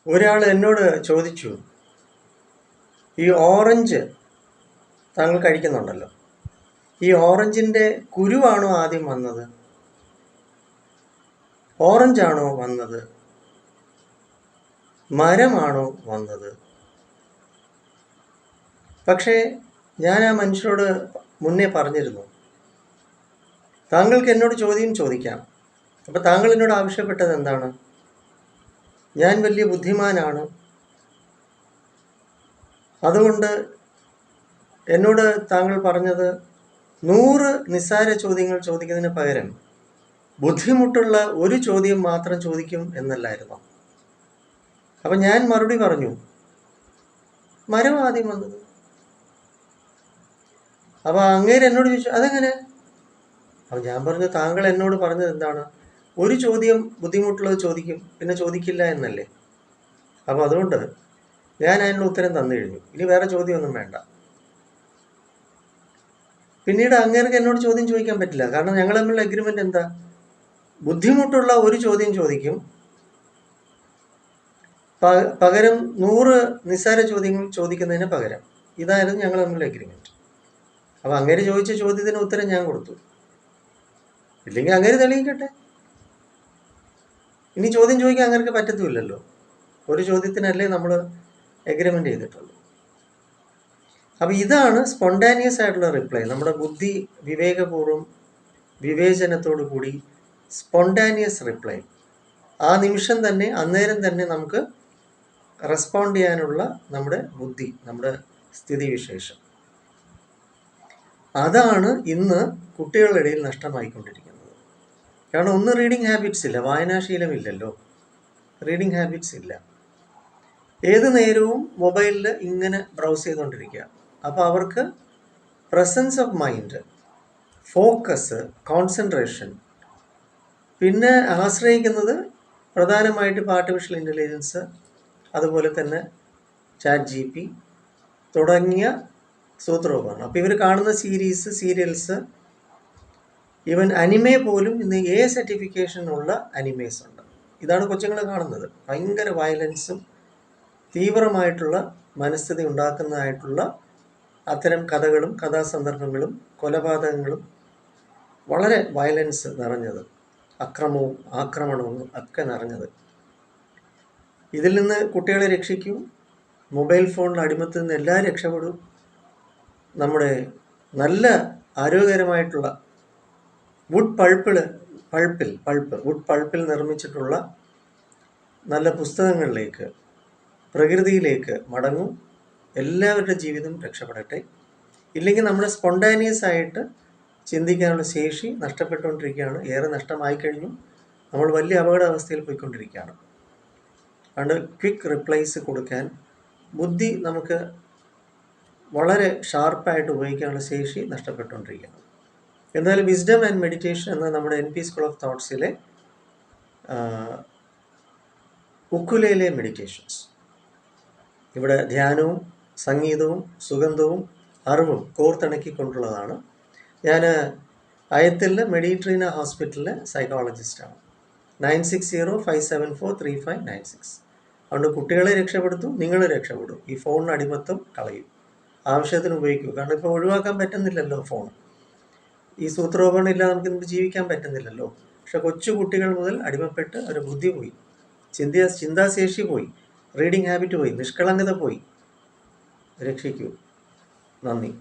ഒരാൾ എന്നോട് ചോദിച്ചു, ഈ ഓറഞ്ച് താങ്കൾ കഴിക്കുന്നുണ്ടല്ലോ, ഈ ഓറഞ്ചിൻ്റെ കുരുവാണോ ആദ്യം വന്നത്, ഓറഞ്ചാണോ വന്നത്, മരമാണോ വന്നത്? പക്ഷേ ഞാൻ ആ മനുഷ്യരോട് മുന്നേ പറഞ്ഞിരുന്നു, താങ്കൾക്ക് എന്നോട് ചോദ്യം ചോദിക്കാം. അപ്പം താങ്കൾ എന്നോട് ആവശ്യപ്പെട്ടത് എന്താണ്? ഞാൻ വലിയ ബുദ്ധിമാനാണ്, അതുകൊണ്ട് എന്നോട് താങ്കൾ പറഞ്ഞത് 100 നിസ്സാര ചോദ്യങ്ങൾ ചോദിക്കുന്നതിന് പകരം ബുദ്ധിമുട്ടുള്ള ഒരു ചോദ്യം മാത്രം ചോദിക്കും എന്നല്ലായിരുന്നു. അപ്പം ഞാൻ മറുപടി പറഞ്ഞു, മരം ആദ്യം വന്നത്. അപ്പോൾ അങ്ങേര് എന്നോട് ചോദിച്ചു, അതെങ്ങനെ? അപ്പം ഞാൻ പറഞ്ഞു, താങ്കൾ എന്നോട് പറഞ്ഞത് എന്താണ്? ഒരു ചോദ്യം ബുദ്ധിമുട്ടുള്ളത് ചോദിക്കും, പിന്നെ ചോദിക്കില്ല എന്നല്ലേ? അപ്പോൾ അതുകൊണ്ട് ഞാൻ അതിനുള്ള ഉത്തരം തന്നു കഴിഞ്ഞു. ഇനി വേറെ ചോദ്യമൊന്നും വേണ്ട. പിന്നീട് അങ്ങേർക്ക് എന്നോട് ചോദ്യം ചോദിക്കാൻ പറ്റില്ല. കാരണം ഞങ്ങൾ തമ്മിലുള്ള എഗ്രിമെൻ്റ് എന്താ? ബുദ്ധിമുട്ടുള്ള ഒരു ചോദ്യം ചോദിക്കും, പകരം 100 നിസ്സാര ചോദ്യങ്ങൾ ചോദിക്കുന്നതിന് പകരം. ഇതായിരുന്നു ഞങ്ങൾ തമ്മിലുള്ള എഗ്രിമെൻറ്റ്. അപ്പോൾ അങ്ങേര് ചോദിച്ച ചോദ്യത്തിന് ഉത്തരം ഞാൻ കൊടുത്തു. ഇല്ലെങ്കിൽ അങ്ങേര് തെളിയിക്കട്ടെ. ഇനി ചോദ്യം ചോദിക്കാൻ അങ്ങേർക്ക് പറ്റത്തുമില്ലല്ലോ. ഒരു ചോദ്യത്തിനല്ലേ നമ്മൾ എഗ്രിമെൻ്റ് ചെയ്തിട്ടുള്ളൂ. അപ്പോൾ ഇതാണ് സ്പോണ്ടാനിയസ് ആയിട്ടുള്ള റിപ്ലൈ. നമ്മുടെ ബുദ്ധി വിവേകപൂർവ്വം വിവേചനത്തോടു കൂടി സ്പോണ്ടാനിയസ് റിപ്ലൈ. ആ നിമിഷം തന്നെ, അന്നേരം തന്നെ നമുക്ക് റെസ്പോണ്ട് ചെയ്യാനുള്ള നമ്മുടെ ബുദ്ധി, നമ്മുടെ സ്ഥിതിവിശേഷം. അതാണ് ഇന്ന് കുട്ടികളുടെ ഇടയിൽ നഷ്ടമായിക്കൊണ്ടിരിക്കുന്നത്. കാരണം ഒന്ന്, റീഡിങ് ഹാബിറ്റ്സ് ഇല്ല, വായനാശീലമില്ലല്ലോ. റീഡിങ് ഹാബിറ്റ്സ് ഇല്ല. ഏത് നേരവും മൊബൈലിൽ ഇങ്ങനെ ബ്രൗസ് ചെയ്തുകൊണ്ടിരിക്കുക. അപ്പോൾ അവർക്ക് presence of mind, focus, concentration, പിന്നെ ആശ്രയിക്കുന്നത് പ്രധാനമായിട്ടും ആർട്ടിഫിഷ്യൽ ഇൻ്റലിജൻസ്, അതുപോലെ തന്നെ ചാറ്റ് GPT തുടങ്ങിയ സൂത്രോപകരണം. അപ്പോൾ ഇവർ കാണുന്ന സീരീസ്, സീരിയൽസ്, ഈവൻ അനിമെ പോലും ഇന്ന് സർട്ടിഫിക്കേഷനുള്ള അനിമേസ് ഉണ്ട്. ഇതാണ് കൊച്ചുങ്ങൾ കാണുന്നത്. ഭയങ്കര വയലൻസും തീവ്രമായിട്ടുള്ള മനസ്ഥിതി ഉണ്ടാക്കുന്നതായിട്ടുള്ള അത്തരം കഥകളും കഥാസന്ദർഭങ്ങളും കൊലപാതകങ്ങളും വളരെ വയലൻസ് നിറഞ്ഞത്, അക്രമവും ആക്രമണവും ഒക്കെ നിറഞ്ഞത്. ഇതിൽ നിന്ന് കുട്ടികളെ രക്ഷിക്കൂ. മൊബൈൽ ഫോണിൽ അടിമത്തിൽ നിന്ന് എല്ലാവരും രക്ഷപ്പെടൂ. നമ്മുടെ നല്ല ആരോഗ്യകരമായിട്ടുള്ള വുഡ് പൾപ്പിൽ നിർമ്മിച്ചിട്ടുള്ള നല്ല പുസ്തകങ്ങളിലേക്ക്, പ്രകൃതിയിലേക്ക് മടങ്ങും. എല്ലാവരുടെ ജീവിതം രക്ഷപ്പെടട്ടെ. ഇല്ലെങ്കിൽ നമ്മുടെ സ്പോണ്ടാനിയസ് ആയിട്ട് ചിന്തിക്കാനുള്ള ശേഷി നഷ്ടപ്പെട്ടുകൊണ്ടിരിക്കുകയാണ്. ഏറെ നഷ്ടമായി കഴിഞ്ഞു. നമ്മൾ വലിയ അപകടാവസ്ഥയിൽ പോയിക്കൊണ്ടിരിക്കുകയാണ്. അതുകൊണ്ട് ക്വിക്ക് റിപ്ലൈസ് കൊടുക്കാൻ ബുദ്ധി നമുക്ക് വളരെ ഷാർപ്പായിട്ട് ഉപയോഗിക്കാനുള്ള ശേഷി നഷ്ടപ്പെട്ടുകൊണ്ടിരിക്കുകയാണ്. എന്നാലും വിസ്ഡം ആൻഡ് മെഡിറ്റേഷൻ എന്ന നമ്മുടെ NP സ്കൂൾ ഓഫ് തോട്ട്സിലെ ഉക്കുലേലെ മെഡിറ്റേഷൻസ്, ഇവിടെ ധ്യാനവും സംഗീതവും സുഗന്ധവും അറിവും കോർത്തിണക്കിക്കൊണ്ടുള്ളതാണ്. ഞാൻ അയത്തിൽ മെഡിട്രീന ഹോസ്പിറ്റലിലെ സൈക്കോളജിസ്റ്റാണ്. 9605743596. അതുകൊണ്ട് കുട്ടികളെ രക്ഷപ്പെടുത്തും, നിങ്ങൾ രക്ഷപ്പെടും. ഈ ഫോണിന് അടിമത്തം കളയും, ആവശ്യത്തിന് ഉപയോഗിക്കൂ. കാരണം ഇപ്പോൾ ഒഴിവാക്കാൻ പറ്റുന്നില്ലല്ലോ ഫോൺ. ഈ സൂത്രോപകരണം ഇല്ലാതെ നമുക്ക് ജീവിക്കാൻ പറ്റുന്നില്ലല്ലോ. പക്ഷെ കൊച്ചു കുട്ടികൾ മുതൽ അടിമപ്പെട്ട് ഒരു ബുദ്ധി പോയി, ചിന്താശേഷി പോയി, റീഡിങ് ഹാബിറ്റ് പോയി, നിഷ്കളങ്കത പോയി. രക്ഷിക്കൂ. നന്ദി.